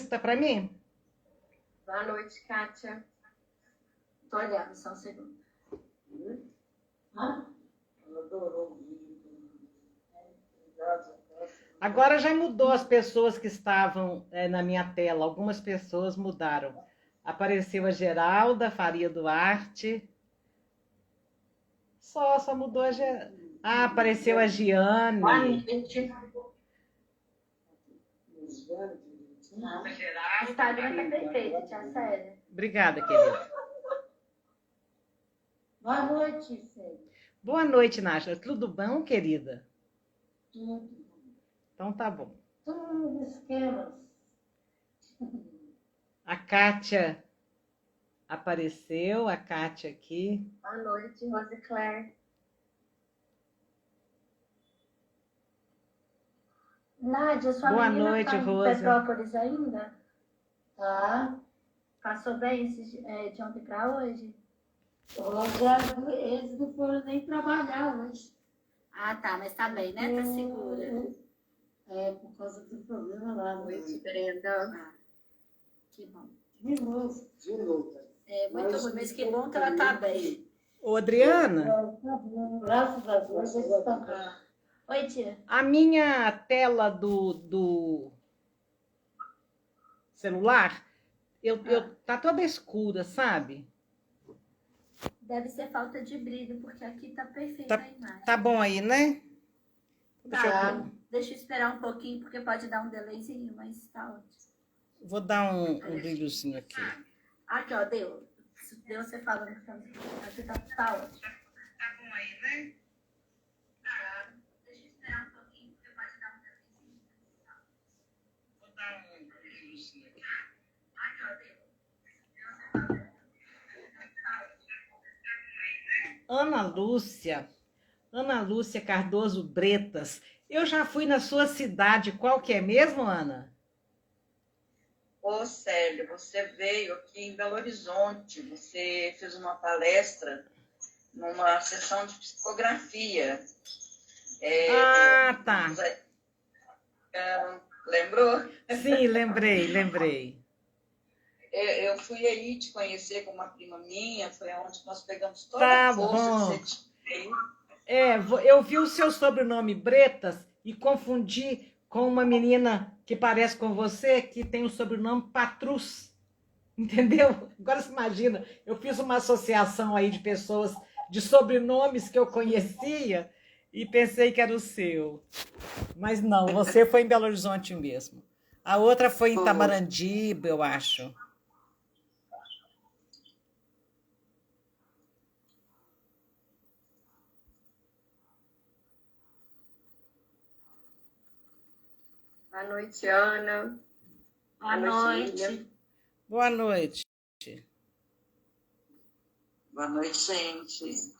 música pra mim? Boa noite, Kátia. Tô olhando, só um segundo. Ela adorou o vídeo. Obrigada. Agora já mudou as pessoas que estavam na minha tela. Algumas pessoas mudaram. Apareceu a Geralda Faria Duarte. Só mudou a Geralda. Ah, apareceu a Giane. O Instagram tá perfeito, tia Célia. Obrigada, querida. Boa noite, Célia. Boa noite, Nádia. Tudo bom, querida? Tudo. Então tá bom. Tudo esquemas. A Kátia apareceu, a Kátia aqui. Boa noite, Rose Claire. Nádia, sua Boa menina noite, tá em Rose. Petrópolis ainda? Tá? Passou bem de ontem pra hoje? Hoje eles não foram nem trabalhar hoje. Ah, tá, mas tá bem, né? Tá segura. É, por causa do problema lá. Boa noite, Brenda. Ah, que bom. De novo. É muito ruim, mas que bom que ela tá bem. Ô, Adriana, Tá bom. Graças a Deus, eles estão bem. Oi, tia. a minha tela do celular, tá toda escura, sabe? Deve ser falta de brilho, porque aqui tá perfeita a imagem. Tá bom aí, né? Tá, deixa eu esperar um pouquinho, porque pode dar um delayzinho, mas tá ótimo. Vou dar um brilhozinho aqui. Aqui, ó, deu. Deu você falando que aqui tá ótimo. Tá bom aí, né? Tá. Deixa eu esperar um pouquinho, porque pode dar um delayzinho. Vou dar um brilhozinho aqui. Aqui, ó, deu. Deu você falando que tá ótimo. Ana Lúcia Cardoso Bretas. Eu já fui na sua cidade, qual que é mesmo, Ana? Ô, Célia, você veio aqui em Belo Horizonte, você fez uma palestra numa sessão de psicografia. Tá. Lembrou? Sim, lembrei. Eu fui aí te conhecer com uma prima minha, foi onde nós pegamos toda Tá a força bom. que você tinha. Eu vi o seu sobrenome Bretas e confundi com uma menina que parece com você, que tem o sobrenome Patrus. Entendeu? Agora você imagina, eu fiz uma associação aí de pessoas, de sobrenomes que eu conhecia e pensei que era o seu. Mas não, você foi em Belo Horizonte mesmo. A outra foi em Tamarandiba, eu acho. Boa noite, Ana. Boa noite. Lívia. Boa noite. Boa noite, gente.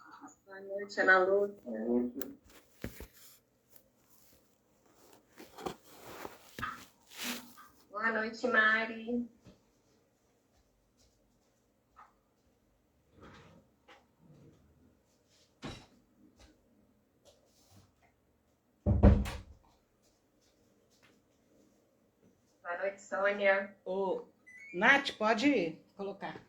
Boa noite, Ana Lúcia. Boa noite, Mari. Boa noite, Sônia. Ô, Nath, pode colocar.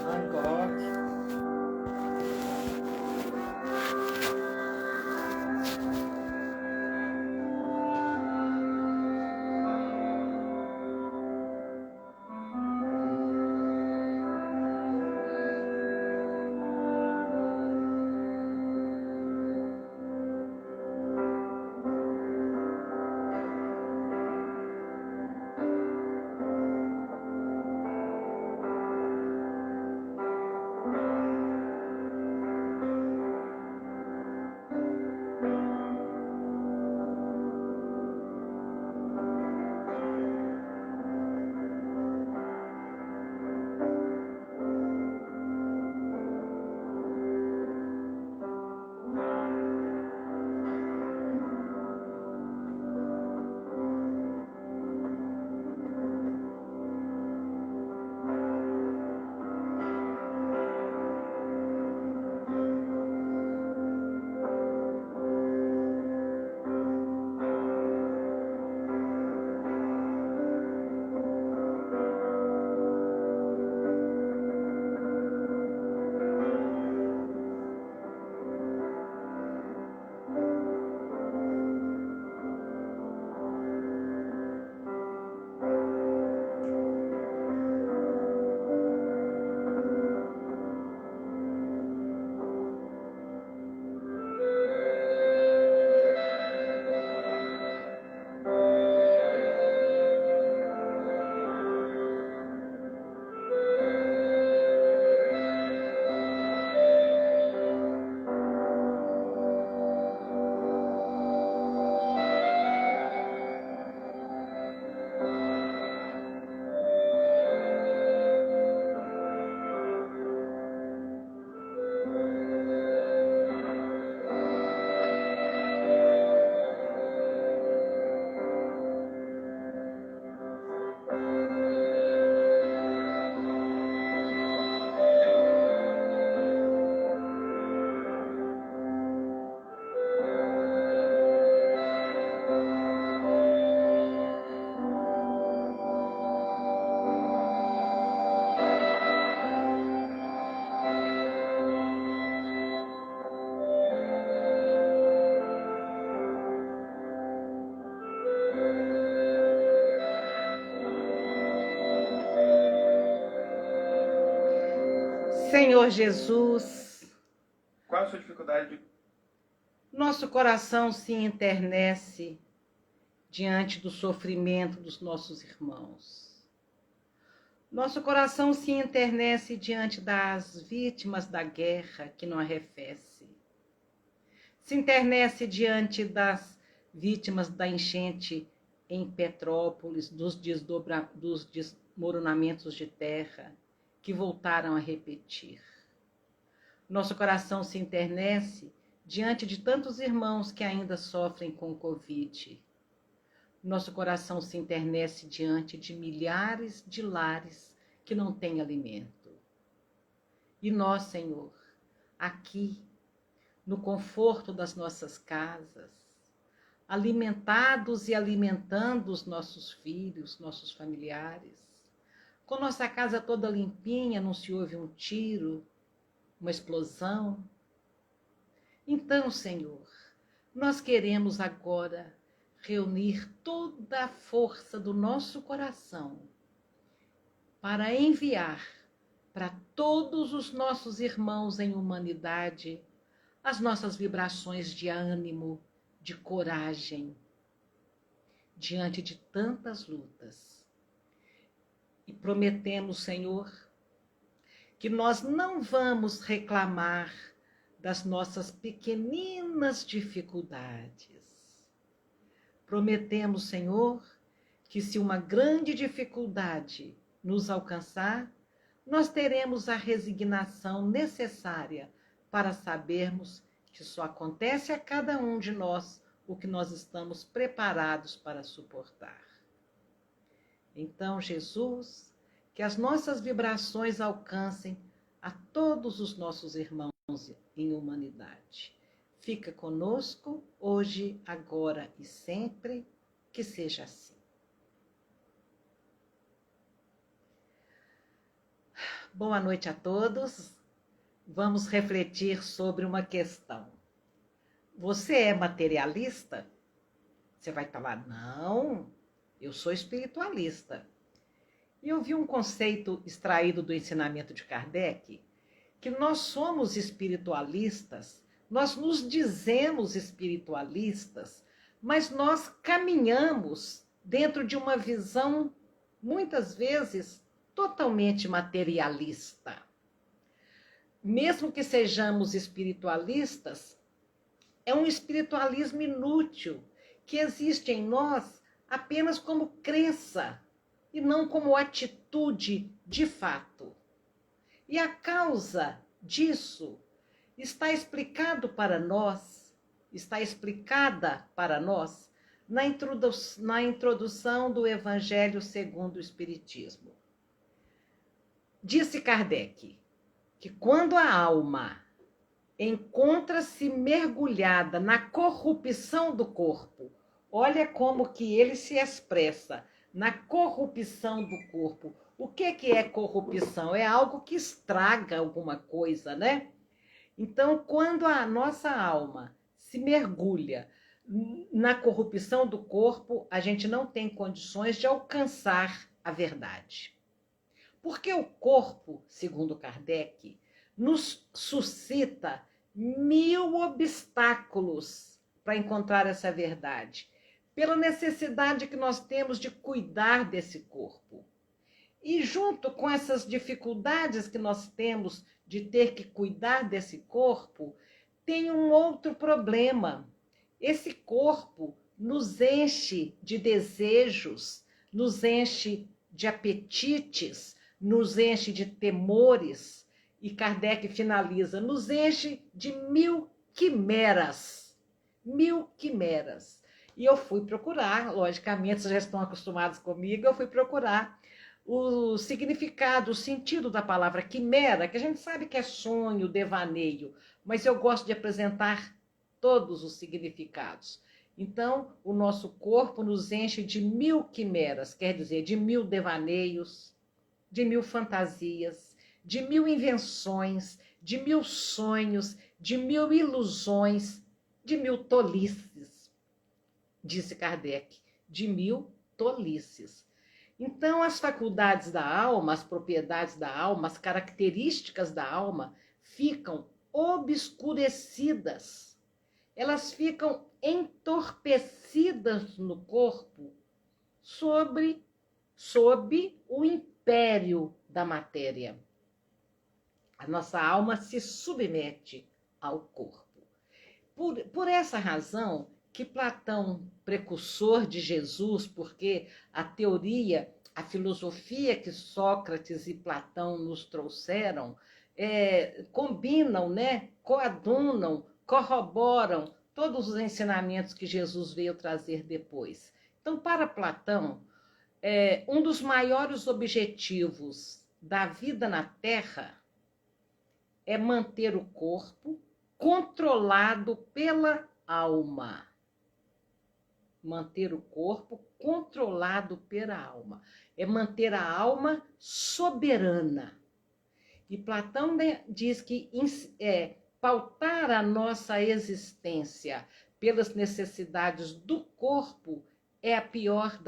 Van Gogh. Senhor Jesus, Qual a sua dificuldade? nosso coração se enternece diante do sofrimento dos nossos irmãos. Nosso coração se enternece diante das vítimas da guerra que não arrefece. Se enternece diante das vítimas da enchente em Petrópolis, dos desmoronamentos de terra que voltaram a repetir. Nosso coração se enternece diante de tantos irmãos que ainda sofrem com Covid. Nosso coração se enternece diante de milhares de lares que não têm alimento. E nós, Senhor, aqui, no conforto das nossas casas, alimentados e alimentando os nossos filhos, nossos familiares, com nossa casa toda limpinha, não se ouve um tiro, uma explosão. Então, Senhor, nós queremos agora reunir toda a força do nosso coração para enviar para todos os nossos irmãos em humanidade as nossas vibrações de ânimo, de coragem, diante de tantas lutas. E prometemos, Senhor, que nós não vamos reclamar das nossas pequeninas dificuldades. Prometemos, Senhor, que se uma grande dificuldade nos alcançar, nós teremos a resignação necessária para sabermos que só acontece a cada um de nós o que nós estamos preparados para suportar. Então, Jesus, que as nossas vibrações alcancem a todos os nossos irmãos em humanidade. Fica conosco hoje, agora e sempre, que seja assim. Boa noite a todos. Vamos refletir sobre uma questão. Você é materialista? Você vai falar, não, eu sou espiritualista. E eu vi um conceito extraído do ensinamento de Kardec, que nós somos espiritualistas, nós nos dizemos espiritualistas, mas nós caminhamos dentro de uma visão, muitas vezes, totalmente materialista. Mesmo que sejamos espiritualistas, é um espiritualismo inútil, que existe em nós apenas como crença, e não como atitude de fato. E a causa disso está explicada para nós na introdução do Evangelho segundo o Espiritismo. Disse Kardec que quando a alma encontra-se mergulhada na corrupção do corpo, olha como que ele se expressa, na corrupção do corpo. O que é corrupção? É algo que estraga alguma coisa, né? Então, quando a nossa alma se mergulha na corrupção do corpo, a gente não tem condições de alcançar a verdade. Porque o corpo, segundo Kardec, nos suscita 1000 obstáculos para encontrar essa verdade, pela necessidade que nós temos de cuidar desse corpo. E junto com essas dificuldades que nós temos de ter que cuidar desse corpo, tem um outro problema. Esse corpo nos enche de desejos, nos enche de apetites, nos enche de temores, e Kardec finaliza, nos enche de 1000 quimeras. 1000 quimeras. E eu fui procurar, logicamente, vocês já estão acostumados comigo, eu fui procurar o significado, o sentido da palavra quimera, que a gente sabe que é sonho, devaneio, mas eu gosto de apresentar todos os significados. Então, o nosso corpo nos enche de 1000 quimeras, quer dizer, de 1000 devaneios, de 1000 fantasias, de 1000 invenções, de 1000 sonhos, de 1000 ilusões, de 1000 tolices, disse Kardec, de 1000 tolices. Então, as faculdades da alma, as propriedades da alma, as características da alma ficam obscurecidas. Elas ficam entorpecidas no corpo sob o império da matéria. A nossa alma se submete ao corpo. Por essa razão que Platão, precursor de Jesus, porque a teoria, a filosofia que Sócrates e Platão nos trouxeram, combinam, né? Coadunam, corroboram todos os ensinamentos que Jesus veio trazer depois. Então, para Platão, um dos maiores objetivos da vida na Terra é manter o corpo controlado pela alma. Manter o corpo controlado pela alma. É manter a alma soberana. E Platão diz que pautar a nossa existência pelas necessidades do corpo é a pior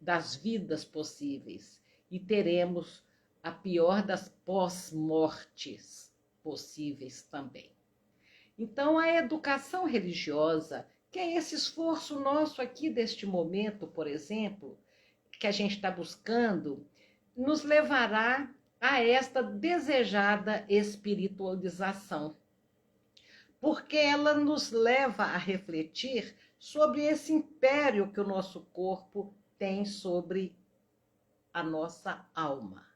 das vidas possíveis. E teremos a pior das pós-mortes possíveis também. Então, a educação religiosa, que é esse esforço nosso aqui deste momento, por exemplo, que a gente está buscando, nos levará a esta desejada espiritualização, porque ela nos leva a refletir sobre esse império que o nosso corpo tem sobre a nossa alma.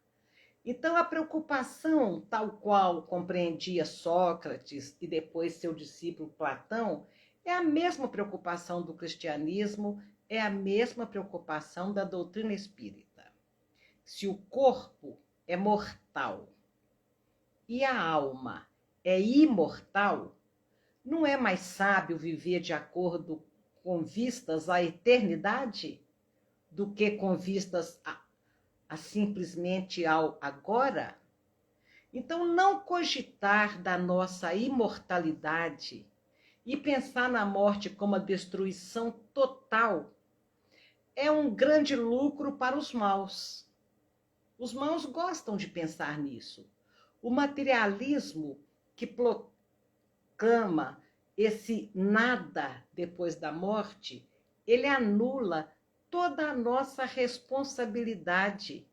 Então, a preocupação, tal qual compreendia Sócrates e depois seu discípulo Platão, é a mesma preocupação do cristianismo, é a mesma preocupação da doutrina espírita. Se o corpo é mortal e a alma é imortal, não é mais sábio viver de acordo com vistas à eternidade do que com vistas a simplesmente ao agora? Então, não cogitar da nossa imortalidade e pensar na morte como a destruição total é um grande lucro para os maus. Os maus gostam de pensar nisso. O materialismo que proclama esse nada depois da morte, ele anula toda a nossa responsabilidade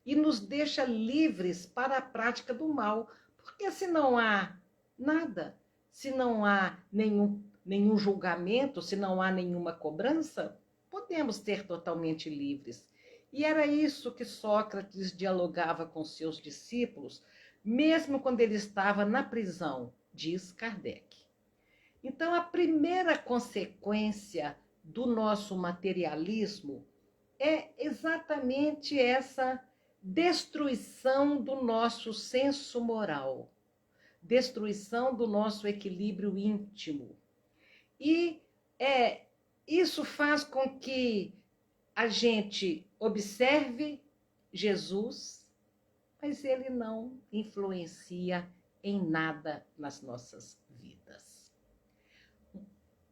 e nos deixa livres para a prática do mal. Porque se não há nada, se não há nenhum julgamento, se não há nenhuma cobrança, podemos ser totalmente livres. E era isso que Sócrates dialogava com seus discípulos, mesmo quando ele estava na prisão, diz Kardec. Então, a primeira consequência do nosso materialismo é exatamente essa destruição do nosso senso moral, destruição do nosso equilíbrio íntimo. E isso faz com que a gente observe Jesus, mas ele não influencia em nada nas nossas vidas.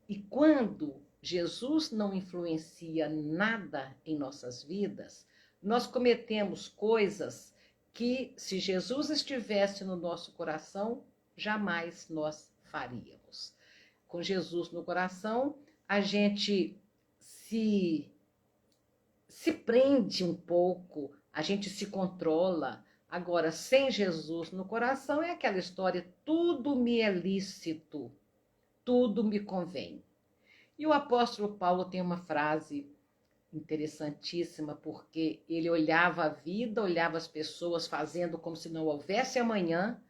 E quando Jesus não influencia nada em nossas vidas, nós cometemos coisas que, se Jesus estivesse no nosso coração, jamais nós faríamos. Com Jesus no coração, a gente se prende um pouco, a gente se controla. Agora, sem Jesus no coração, é aquela história, tudo me é lícito, tudo me convém. E o apóstolo Paulo tem uma frase interessantíssima, porque ele olhava a vida, olhava as pessoas fazendo como se não houvesse amanhã,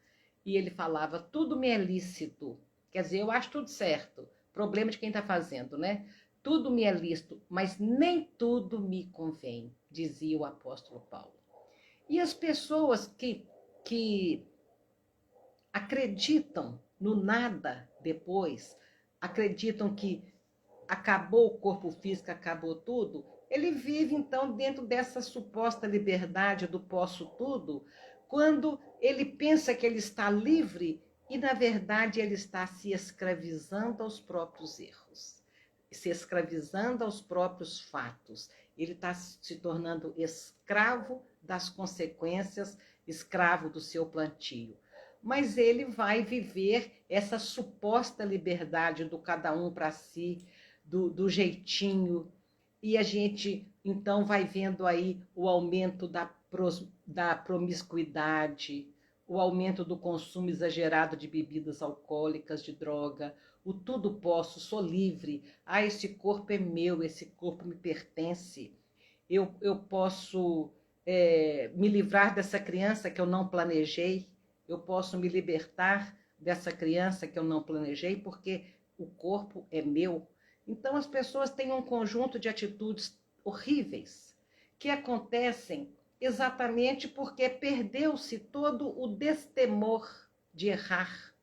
e ele falava, tudo me é lícito. Quer dizer, eu acho tudo certo. Problema de quem está fazendo, né? Tudo me é lícito, mas nem tudo me convém, dizia o apóstolo Paulo. E as pessoas que acreditam no nada depois, acreditam que acabou o corpo físico, acabou tudo, ele vive, então, dentro dessa suposta liberdade do posso tudo, quando ele pensa que ele está livre e, na verdade, ele está se escravizando aos próprios erros, se escravizando aos próprios fatos. ele está se tornando escravo das consequências, escravo do seu plantio. Mas ele vai viver essa suposta liberdade do cada um para si, do jeitinho, e a gente então vai vendo aí o aumento da promiscuidade, o aumento do consumo exagerado de bebidas alcoólicas, de droga, o tudo posso, sou livre, esse corpo é meu, esse corpo me pertence, eu posso me livrar dessa criança que eu não planejei, eu posso me libertar dessa criança que eu não planejei, porque o corpo é meu. Então as pessoas têm um conjunto de atitudes horríveis que acontecem exatamente porque perdeu-se todo o destemor de errar.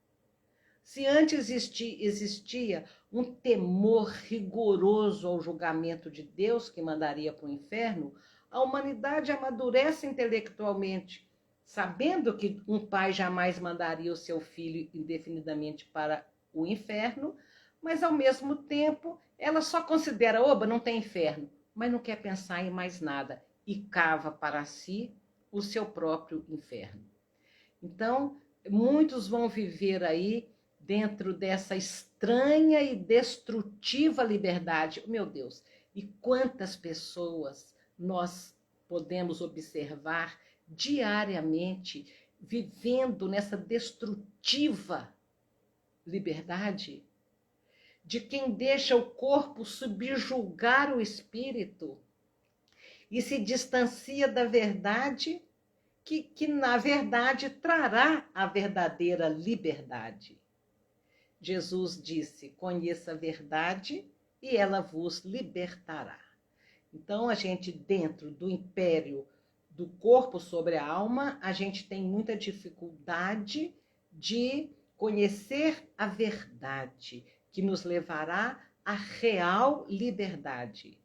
Se antes existia um temor rigoroso ao julgamento de Deus que mandaria para o inferno, a humanidade amadurece intelectualmente, sabendo que um pai jamais mandaria o seu filho indefinidamente para o inferno, mas ao mesmo tempo ela só considera, oba, não tem inferno, mas não quer pensar em mais nada e cava para si o seu próprio inferno. Então, muitos vão viver aí dentro dessa estranha e destrutiva liberdade. Meu Deus, e quantas pessoas nós podemos observar diariamente vivendo nessa destrutiva liberdade? De quem deixa o corpo subjugar o espírito e se distancia da verdade, que na verdade trará a verdadeira liberdade. Jesus disse, conheça a verdade e ela vos libertará. Então, a gente, dentro do império do corpo sobre a alma, a gente tem muita dificuldade de conhecer a verdade, que nos levará à real liberdade.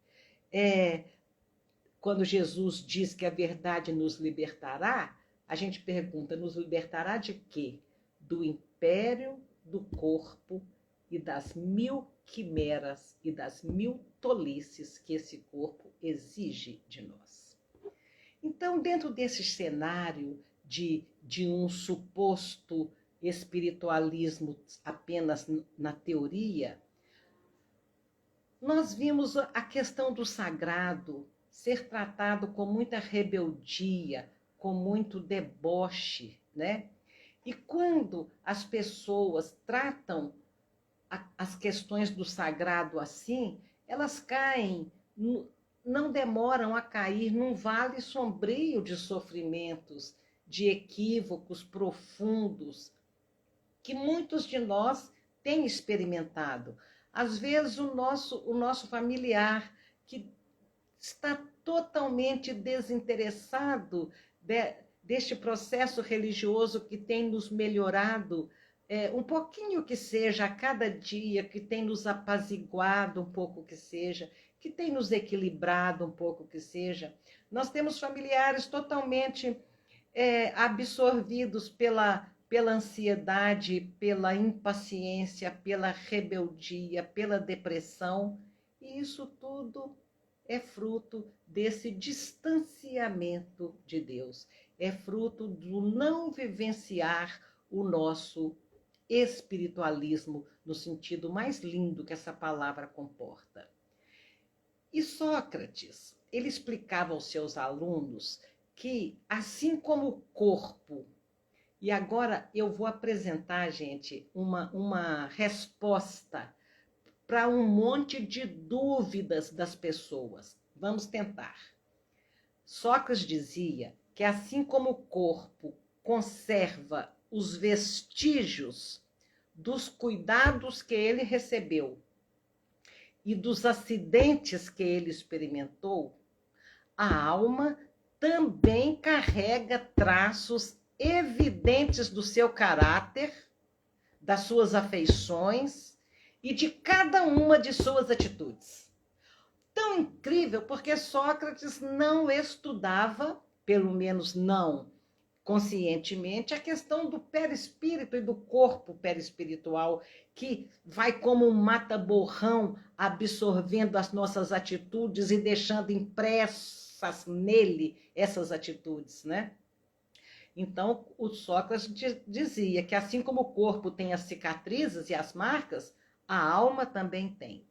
Quando Jesus diz que a verdade nos libertará, a gente pergunta, nos libertará de quê? Do império do corpo e das 1000 quimeras e das 1000 tolices que esse corpo exige de nós. Então, dentro desse cenário de um suposto espiritualismo apenas na teoria, nós vimos a questão do sagrado ser tratado com muita rebeldia, com muito deboche, né? E quando as pessoas tratam as questões do sagrado assim, elas caem, não demoram a cair num vale sombrio de sofrimentos, de equívocos profundos, que muitos de nós têm experimentado. Às vezes o nosso familiar, que está totalmente desinteressado deste processo religioso que tem nos melhorado, um pouquinho que seja, a cada dia, que tem nos apaziguado um pouco que seja, que tem nos equilibrado um pouco que seja. Nós temos familiares totalmente absorvidos pela ansiedade, pela impaciência, pela rebeldia, pela depressão, e isso tudo é fruto desse distanciamento de Deus, é fruto do não vivenciar o nosso espiritualismo no sentido mais lindo que essa palavra comporta. E Sócrates, ele explicava aos seus alunos que, assim como o corpo, e agora eu vou apresentar, gente, uma resposta para um monte de dúvidas das pessoas. Vamos tentar. Sócrates dizia que assim como o corpo conserva os vestígios dos cuidados que ele recebeu e dos acidentes que ele experimentou, a alma também carrega traços evidentes do seu caráter, das suas afeições e de cada uma de suas atitudes. Tão incrível, porque Sócrates não estudava, pelo menos não conscientemente a questão do perispírito e do corpo perispiritual, que vai como um mata-borrão absorvendo as nossas atitudes e deixando impressas nele essas atitudes, né? Então, o Sócrates dizia que assim como o corpo tem as cicatrizes e as marcas, a alma também tem.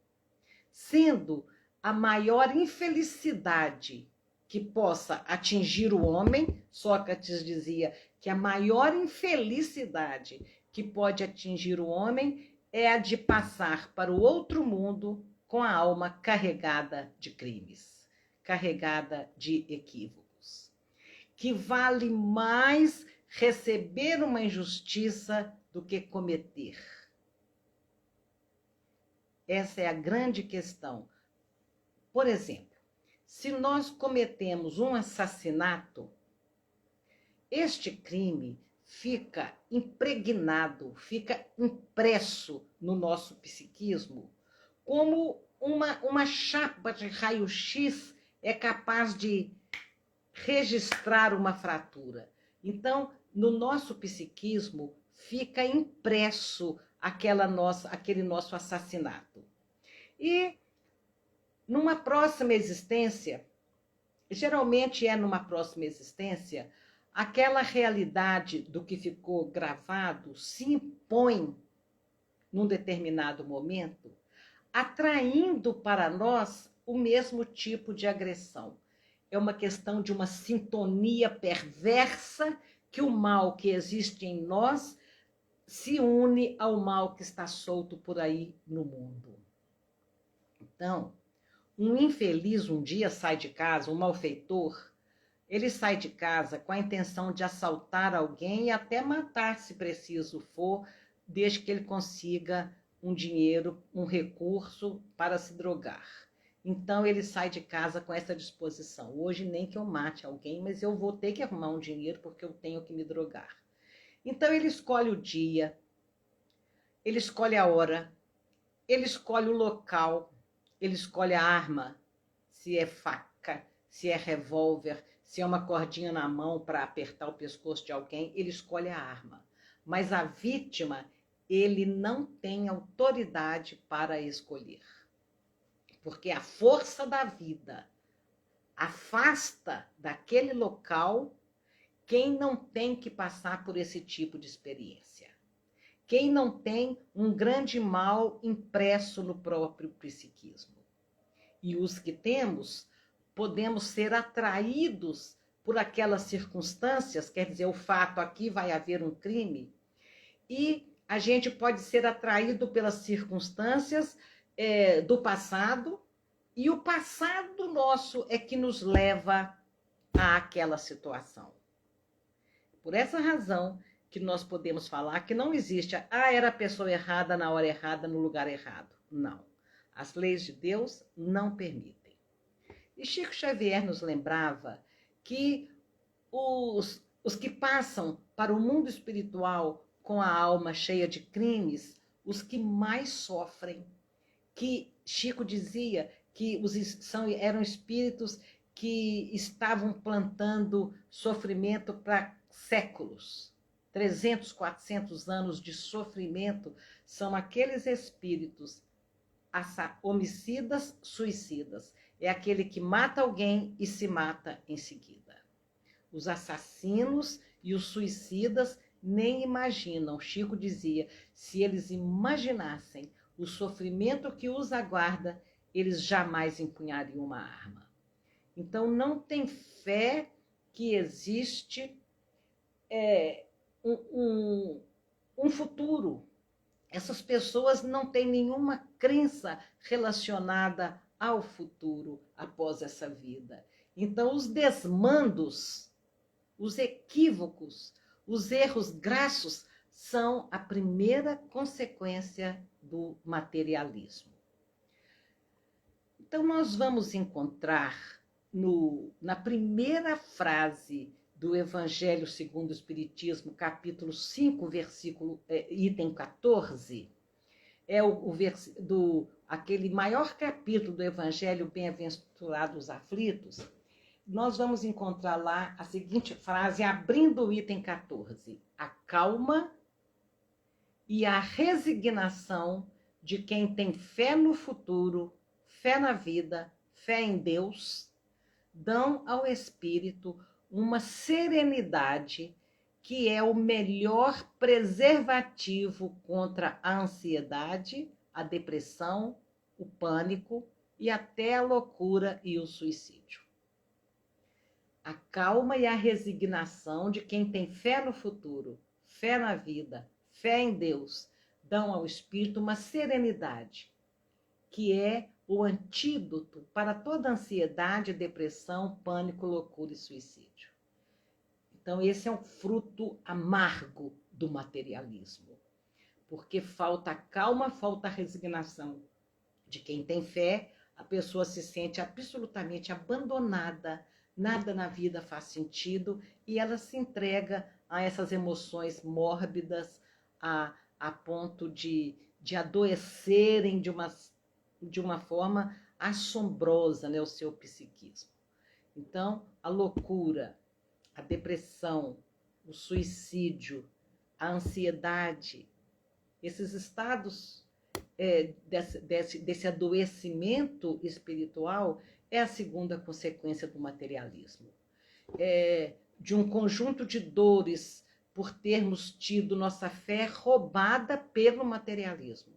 Sendo a maior infelicidade que possa atingir o homem, Sócrates dizia que a maior infelicidade que pode atingir o homem é a de passar para o outro mundo com a alma carregada de crimes, carregada de equívocos. Que vale mais receber uma injustiça do que cometer. Essa é a grande questão. Por exemplo, se nós cometemos um assassinato, este crime fica impregnado, fica impresso no nosso psiquismo, como uma chapa de raio-x é capaz de registrar uma fratura. Então, no nosso psiquismo, fica impresso aquele nosso assassinato. E numa próxima existência, geralmente é numa próxima existência, aquela realidade do que ficou gravado se impõe num determinado momento, atraindo para nós o mesmo tipo de agressão. É uma questão de uma sintonia perversa que o mal que existe em nós se une ao mal que está solto por aí no mundo. Então, um infeliz um dia sai de casa, um malfeitor, ele sai de casa com a intenção de assaltar alguém e até matar, se preciso for, desde que ele consiga um dinheiro, um recurso para se drogar. Então, ele sai de casa com essa disposição. Hoje, nem que eu mate alguém, mas eu vou ter que arrumar um dinheiro porque eu tenho que me drogar. Então, ele escolhe o dia, ele escolhe a hora, ele escolhe o local, ele escolhe a arma, se é faca, se é revólver, se é uma cordinha na mão para apertar o pescoço de alguém, ele escolhe a arma. Mas a vítima, ele não tem autoridade para escolher. Porque a força da vida afasta daquele local quem não tem que passar por esse tipo de experiência. Quem não tem um grande mal impresso no próprio psiquismo. E os que temos, podemos ser atraídos por aquelas circunstâncias, quer dizer, o fato aqui vai haver um crime, e a gente pode ser atraído pelas circunstâncias do passado, e o passado nosso é que nos leva àquela situação. Por essa razão que nós podemos falar que não existe, era a pessoa errada na hora errada, no lugar errado. Não. As leis de Deus não permitem. E Chico Xavier nos lembrava que os que passam para o mundo espiritual com a alma cheia de crimes, os que mais sofrem, que Chico dizia que eram espíritos que estavam plantando sofrimento para séculos. 300, 400 anos de sofrimento são aqueles espíritos homicidas, suicidas. É aquele que mata alguém e se mata em seguida. Os assassinos e os suicidas nem imaginam. Chico dizia, se eles imaginassem o sofrimento que os aguarda, eles jamais empunhariam uma arma. Então, não tem fé que existe um futuro. Essas pessoas não têm nenhuma crença relacionada ao futuro após essa vida. Então, os desmandos, os equívocos, os erros grassos são a primeira consequência do materialismo. Então, nós vamos encontrar na primeira frase do Evangelho segundo o Espiritismo, capítulo 5, item 14, aquele maior capítulo do Evangelho, Bem-aventurados os aflitos, nós vamos encontrar lá a seguinte frase, abrindo o item 14. A calma e a resignação de quem tem fé no futuro, fé na vida, fé em Deus, dão ao espírito uma serenidade que é o melhor preservativo contra a ansiedade, a depressão, o pânico e até a loucura e o suicídio. A calma e a resignação de quem tem fé no futuro, fé na vida, fé em Deus, dão ao espírito uma serenidade, que é o antídoto para toda ansiedade, depressão, pânico, loucura e suicídio. Então, esse é um fruto amargo do materialismo, porque falta calma, falta resignação de quem tem fé, a pessoa se sente absolutamente abandonada, nada na vida faz sentido e ela se entrega a essas emoções mórbidas a ponto de adoecerem de uma forma assombrosa, né, o seu psiquismo. Então, a loucura, a depressão, o suicídio, a ansiedade, esses estados desse adoecimento espiritual é a segunda consequência do materialismo. De um conjunto de dores por termos tido nossa fé roubada pelo materialismo.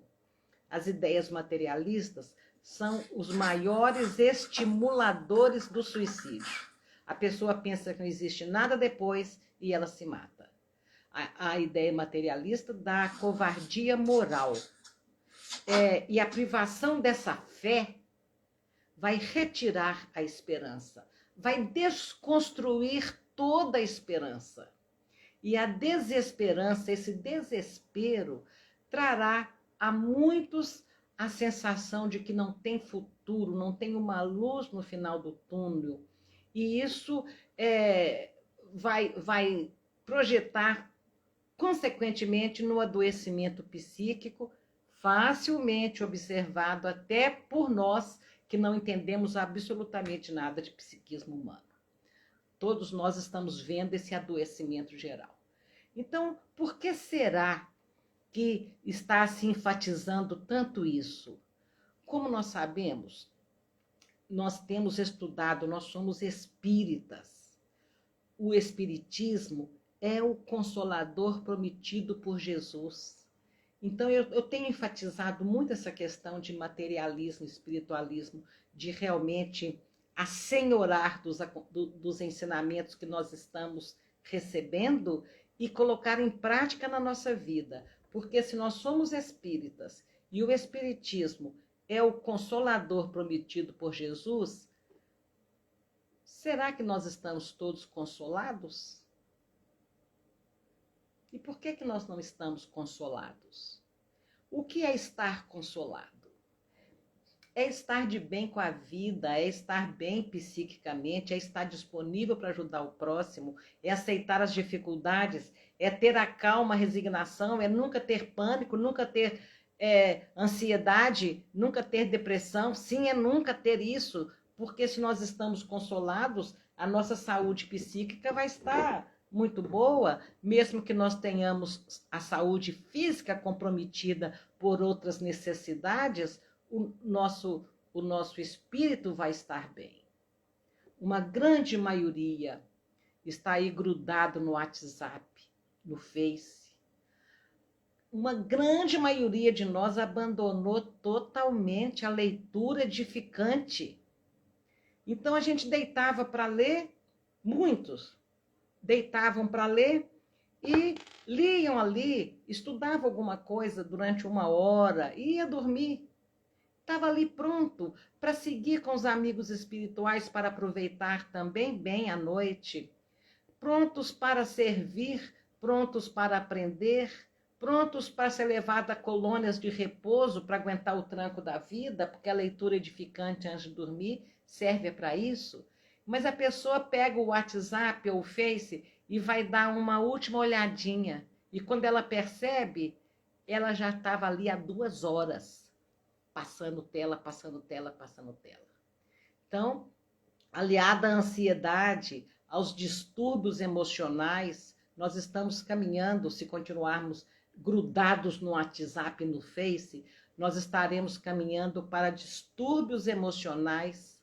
As ideias materialistas são os maiores estimuladores do suicídio. A pessoa pensa que não existe nada depois e ela se mata. A ideia materialista da covardia moral. E a privação dessa fé vai retirar a esperança, vai desconstruir toda a esperança. E a desesperança, esse desespero, trará a muitos a sensação de que não tem futuro, não tem uma luz no final do túnel. E isso vai projetar, consequentemente, no adoecimento psíquico, facilmente observado até por nós que não entendemos absolutamente nada de psiquismo humano. Todos nós estamos vendo esse adoecimento geral. Então, por que será que está se enfatizando tanto isso? Como nós sabemos, nós temos estudado, nós somos espíritas. O espiritismo é o consolador prometido por Jesus. Então, eu tenho enfatizado muito essa questão de materialismo, espiritualismo, de realmente assenhorar dos ensinamentos que nós estamos recebendo e colocar em prática na nossa vida. Porque se nós somos espíritas e o espiritismo é o consolador prometido por Jesus, será que nós estamos todos consolados? E por que nós não estamos consolados? O que é estar consolado? É estar de bem com a vida, é estar bem psiquicamente, é estar disponível para ajudar o próximo, é aceitar as dificuldades, é ter a calma, a resignação, é nunca ter pânico, nunca ter ansiedade, nunca ter depressão. Sim, é nunca ter isso, porque se nós estamos consolados, a nossa saúde psíquica vai estar muito boa, mesmo que nós tenhamos a saúde física comprometida por outras necessidades, o nosso espírito vai estar bem. Uma grande maioria está aí grudado no WhatsApp, no Face. Uma grande maioria de nós abandonou totalmente a leitura edificante. Então a gente deitava para ler, muitos deitavam para ler e liam ali, estudavam alguma coisa durante 1 hora e ia dormir. Estava ali pronto para seguir com os amigos espirituais para aproveitar também bem a noite, prontos para servir, prontos para aprender, prontos para ser levado a colônias de repouso para aguentar o tranco da vida, porque a leitura edificante antes de dormir serve para isso. Mas a pessoa pega o WhatsApp ou o Face e vai dar uma última olhadinha. E quando ela percebe, ela já estava ali há 2 horas, passando tela, passando tela, passando tela. Então, aliada à ansiedade, aos distúrbios emocionais, nós estamos caminhando, se continuarmos grudados no WhatsApp e no Face, nós estaremos caminhando para distúrbios emocionais,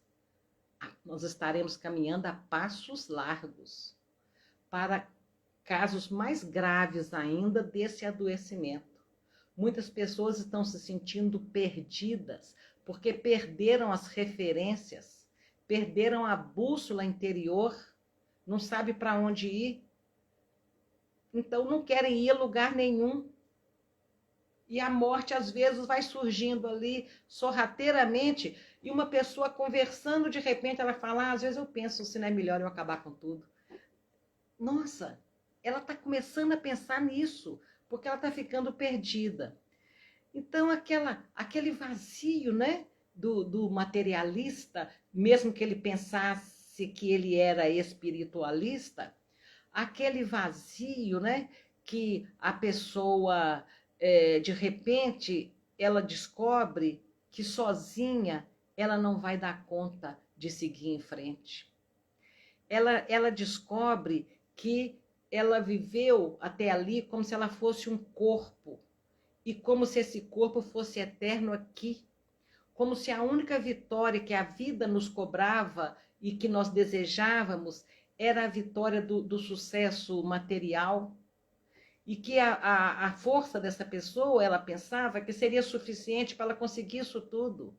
nós estaremos caminhando a passos largos para casos mais graves ainda desse adoecimento. Muitas pessoas estão se sentindo perdidas porque perderam as referências, perderam a bússola interior, não sabe para onde ir, então não querem ir a lugar nenhum. E a morte, às vezes, vai surgindo ali sorrateiramente, e uma pessoa conversando, de repente, ela fala, às vezes eu penso se não é melhor eu acabar com tudo. Nossa, ela está começando a pensar nisso, porque ela está ficando perdida. Então, aquele vazio, né, do materialista, mesmo que ele pensasse que ele era espiritualista, aquele vazio, né, que a pessoa, de repente, ela descobre que sozinha ela não vai dar conta de seguir em frente. Ela descobre que ela viveu até ali como se ela fosse um corpo, e como se esse corpo fosse eterno aqui, como se a única vitória que a vida nos cobrava e que nós desejávamos era a vitória do sucesso material, e que a força dessa pessoa, ela pensava que seria suficiente para ela conseguir isso tudo.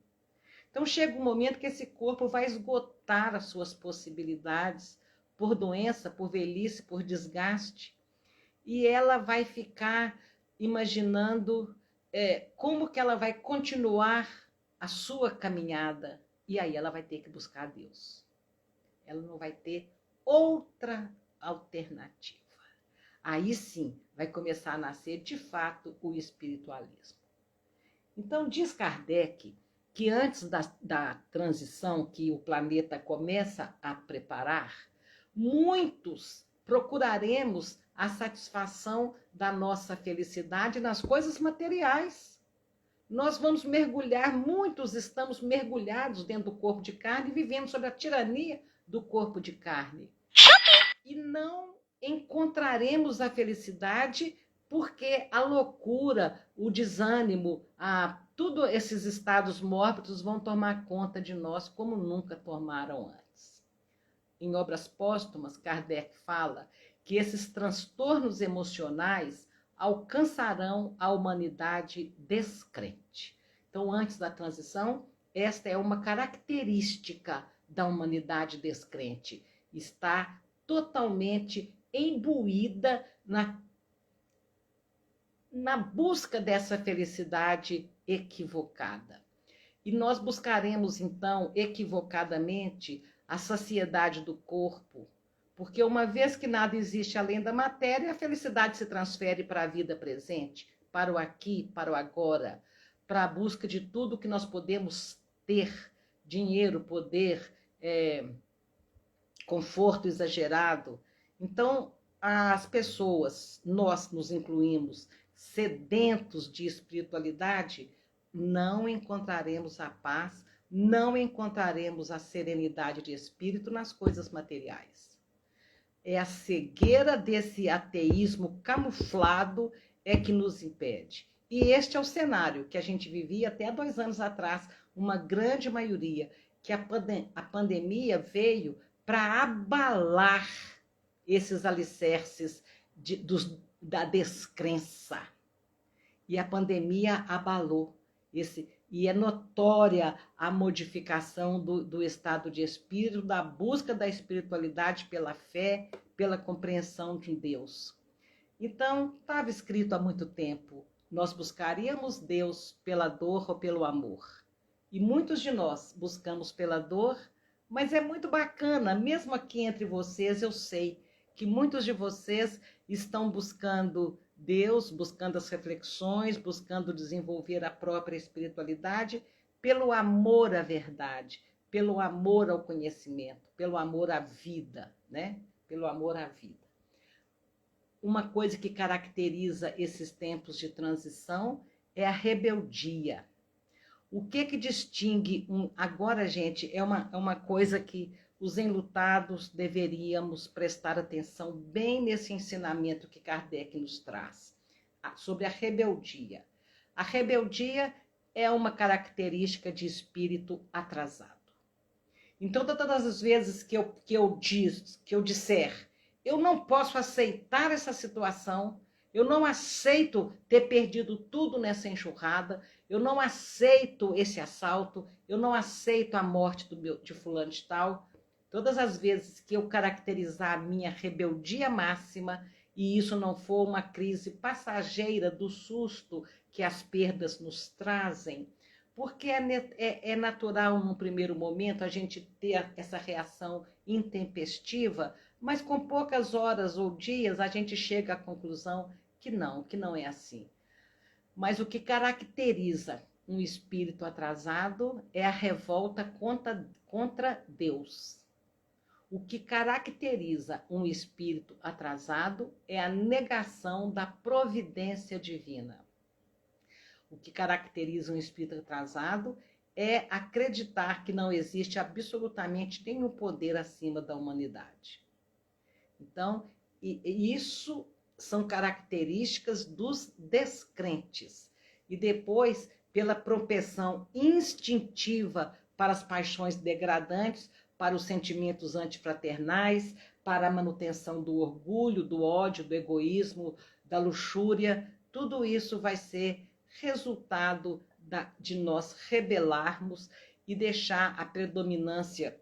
Então chega um momento que esse corpo vai esgotar as suas possibilidades, por doença, por velhice, por desgaste, e ela vai ficar imaginando como que ela vai continuar a sua caminhada, e aí ela vai ter que buscar Deus. Ela não vai ter outra alternativa. Aí sim vai começar a nascer de fato o espiritualismo. Então diz Kardec que antes da transição que o planeta começa a preparar, muitos procuraremos a satisfação da nossa felicidade nas coisas materiais. Nós vamos mergulhar, muitos estamos mergulhados dentro do corpo de carne, vivendo sob a tirania do corpo de carne. E não encontraremos a felicidade porque a loucura, o desânimo, todos esses estados mórbidos vão tomar conta de nós como nunca tomaram antes. Em Obras Póstumas, Kardec fala que esses transtornos emocionais alcançarão a humanidade descrente. Então, antes da transição, esta é uma característica da humanidade descrente. Está totalmente imbuída na busca dessa felicidade equivocada. E nós buscaremos, então, equivocadamente, a saciedade do corpo, porque uma vez que nada existe além da matéria, a felicidade se transfere para a vida presente, para o aqui, para o agora, para a busca de tudo que nós podemos ter, dinheiro, poder, conforto exagerado. Então, as pessoas, nós nos incluímos, sedentos de espiritualidade, não encontraremos a paz, não encontraremos a serenidade de espírito nas coisas materiais. É a cegueira desse ateísmo camuflado que nos impede. E este é o cenário que a gente vivia até 2 anos atrás, uma grande maioria, que a pandemia veio para abalar esses alicerces da descrença. E a pandemia abalou e é notória a modificação do estado de espírito, da busca da espiritualidade pela fé, pela compreensão de Deus. Então, estava escrito há muito tempo, nós buscaríamos Deus pela dor ou pelo amor. E muitos de nós buscamos pela dor, mas é muito bacana, mesmo aqui entre vocês, eu sei que muitos de vocês estão buscando Deus, buscando as reflexões, buscando desenvolver a própria espiritualidade pelo amor à verdade, pelo amor ao conhecimento, pelo amor à vida, né? Pelo amor à vida. Uma coisa que caracteriza esses tempos de transição é a rebeldia. O que distingue agora, gente, é uma coisa que os enlutados deveríamos prestar atenção bem nesse ensinamento que Kardec nos traz, sobre a rebeldia. A rebeldia é uma característica de espírito atrasado. Então, todas as vezes que eu disser, eu não posso aceitar essa situação, eu não aceito ter perdido tudo nessa enxurrada, eu não aceito esse assalto, eu não aceito a morte de fulano de tal. Todas as vezes que eu caracterizar a minha rebeldia máxima, e isso não for uma crise passageira do susto que as perdas nos trazem, porque é natural, num primeiro momento, a gente ter essa reação intempestiva, mas com poucas horas ou dias a gente chega à conclusão que não é assim. Mas o que caracteriza um espírito atrasado é a revolta contra Deus. O que caracteriza um espírito atrasado é a negação da providência divina. O que caracteriza um espírito atrasado é acreditar que não existe absolutamente nenhum poder acima da humanidade. Então, isso são características dos descrentes. E depois, pela propensão instintiva para as paixões degradantes, para os sentimentos antifraternais, para a manutenção do orgulho, do ódio, do egoísmo, da luxúria, tudo isso vai ser resultado de nós rebelarmos e deixar a predominância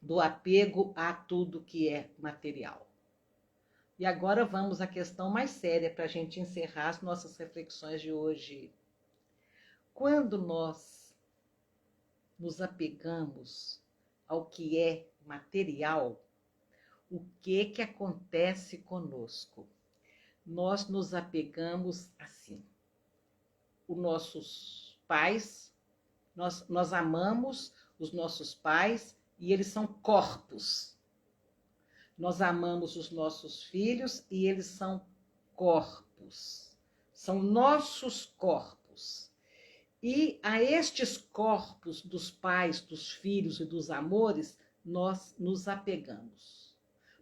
do apego a tudo que é material. E agora vamos à questão mais séria para a gente encerrar as nossas reflexões de hoje. Quando nós nos apegamos ao que é material, o que acontece conosco? Nós nos apegamos assim. Os nossos pais, nós amamos os nossos pais e eles são corpos. Nós amamos os nossos filhos e eles são corpos. São nossos corpos. E a estes corpos dos pais, dos filhos e dos amores, nós nos apegamos.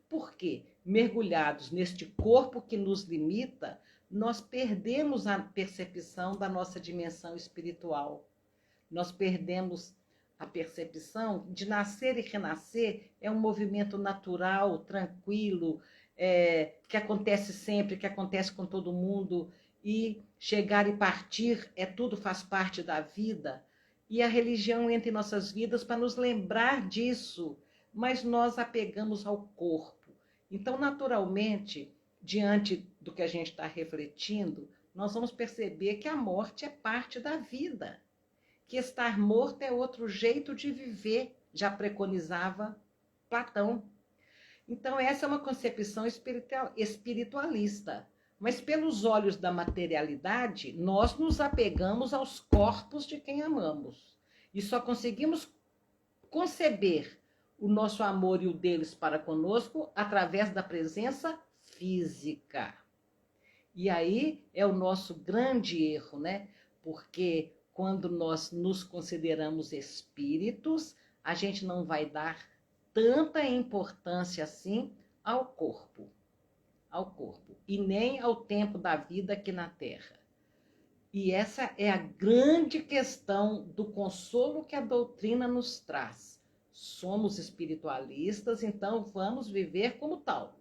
Por quê? Mergulhados neste corpo que nos limita, nós perdemos a percepção da nossa dimensão espiritual. Nós perdemos a percepção de nascer e renascer é um movimento natural, tranquilo, que acontece sempre, que acontece com todo mundo, e chegar e partir, tudo faz parte da vida. E a religião entra em nossas vidas para nos lembrar disso, mas nós apegamos ao corpo. Então, naturalmente, diante do que a gente está refletindo, nós vamos perceber que a morte é parte da vida, que estar morto é outro jeito de viver, já preconizava Platão. Então, essa é uma concepção espiritualista, mas pelos olhos da materialidade, nós nos apegamos aos corpos de quem amamos, e só conseguimos conceber o nosso amor e o deles para conosco através da presença física. E aí é o nosso grande erro, né? Porque quando nós nos consideramos espíritos, a gente não vai dar tanta importância assim ao corpo, e nem ao tempo da vida aqui na Terra. E essa é a grande questão do consolo que a doutrina nos traz. Somos espiritualistas, então vamos viver como tal.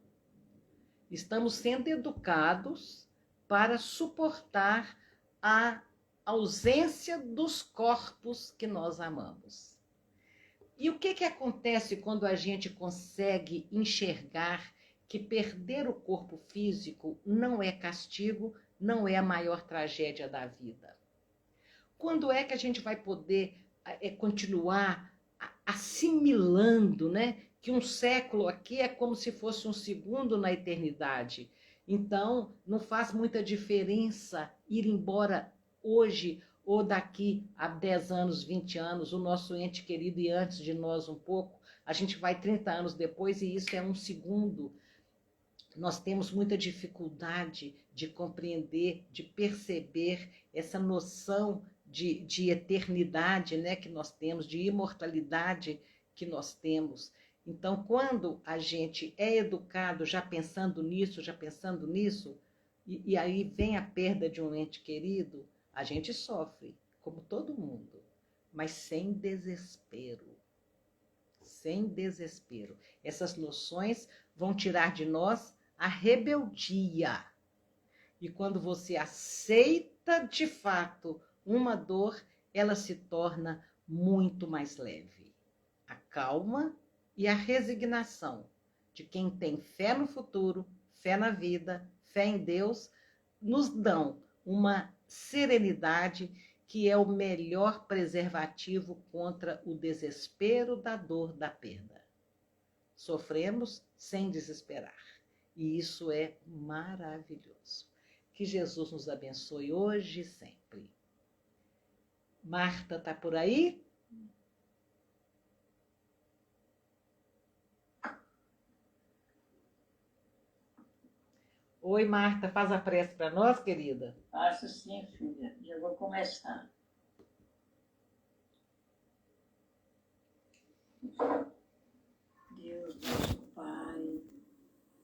Estamos sendo educados para suportar a ausência dos corpos que nós amamos. E o que acontece quando a gente consegue enxergar que perder o corpo físico não é castigo, não é a maior tragédia da vida? Quando é que a gente vai poder continuar assimilando, né? Que um século aqui é como se fosse um segundo na eternidade. Então, não faz muita diferença ir embora hoje ou daqui a 10 anos, 20 anos, o nosso ente querido e antes de nós um pouco. A gente vai 30 anos depois e isso é um segundo. Nós temos muita dificuldade de compreender, de perceber essa noção de eternidade, né, que nós temos, de imortalidade que nós temos. Então, quando a gente é educado já pensando nisso, e aí vem a perda de um ente querido, a gente sofre, como todo mundo, mas sem desespero. Sem desespero. Essas noções vão tirar de nós a rebeldia. E quando você aceita de fato uma dor, ela se torna muito mais leve. A calma e a resignação de quem tem fé no futuro, fé na vida, fé em Deus, nos dão uma serenidade que é o melhor preservativo contra o desespero da dor da perda. Sofremos sem desesperar. E isso é maravilhoso. Que Jesus nos abençoe hoje e sempre. Marta está por aí? Oi, Marta, faz a prece para nós, querida. Faço sim, filha. Já vou começar. Deus, nosso Pai,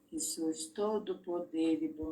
que sois todo poder e bondade.